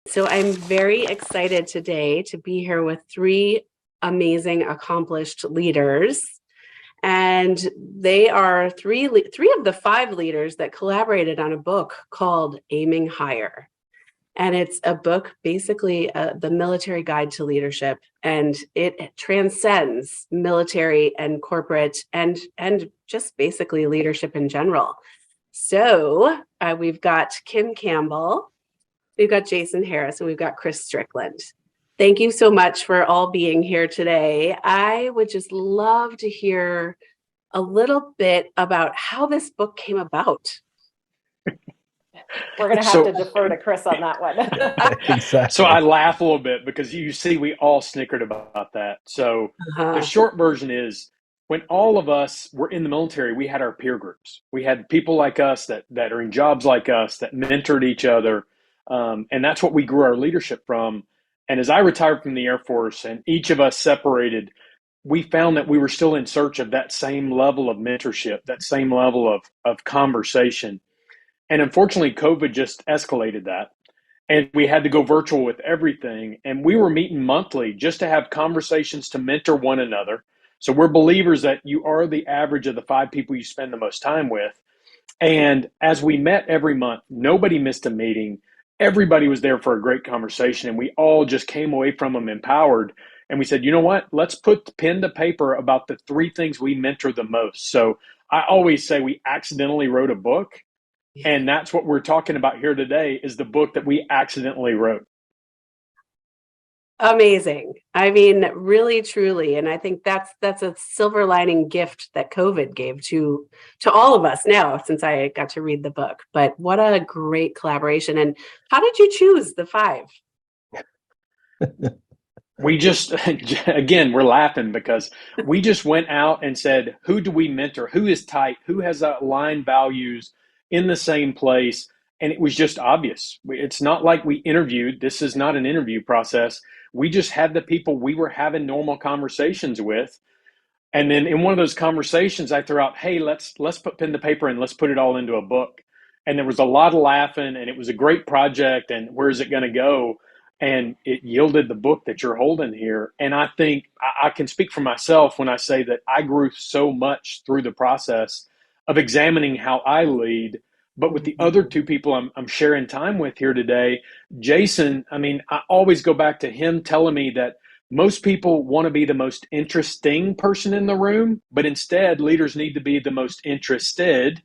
So I'm very excited today to be here with three amazing, accomplished leaders. And they are three of the five leaders that collaborated on a book called Aiming Higher. And it's a book, basically the military guide to leadership. And it transcends military and corporate and just basically leadership in general. So we've got Kim Campbell, we've got Jason Harris, and we've got Chris Strickland. Thank you so much for all being here today. I would just love to hear a little bit about how this book came about. We're going to have to defer to Chris on that one. Exactly. So I laugh a little bit because you see we all snickered about that. So the short version is when all of us were in the military, we had our peer groups. We had people like us that are in jobs like us that mentored each other. And that's what we grew our leadership from. And as I retired from the Air Force and each of us separated, we found that we were still in search of that same level of mentorship, that same level of conversation. And unfortunately, COVID just escalated that. And we had to go virtual with everything. And we were meeting monthly just to have conversations to mentor one another. So we're believers that you are the average of the five people you spend the most time with. And as we met every month, nobody missed a meeting. Everybody was there for a great conversation. And we all just came away from them empowered. And we said, you know what? Let's put pen to paper about the three things we mentor the most. So I always say we accidentally wrote a book. And that's what we're talking about here today is the book that we accidentally wrote. Amazing. I mean, really, truly. And I think that's a silver lining gift that COVID gave to all of us now, since I got to read the book. But what a great collaboration. And how did you choose the five? We just, again, we're laughing because we just went out and said, who do we mentor? Who is tight? Who has aligned values in the same place? And it was just obvious. It's not like we interviewed. This is not an interview process. We just had the people we were having normal conversations with. And then in one of those conversations, I threw out, hey, let's put pen to paper and let's put it all into a book. And there was a lot of laughing and it was a great project. And where is it going to go? And it yielded the book that you're holding here. And I think I can speak for myself when I say that I grew so much through the process of examining how I lead. But with the other two people I'm sharing time with here today, Jason, I mean, I always go back to him telling me that most people want to be the most interesting person in the room, but instead leaders need to be the most interested.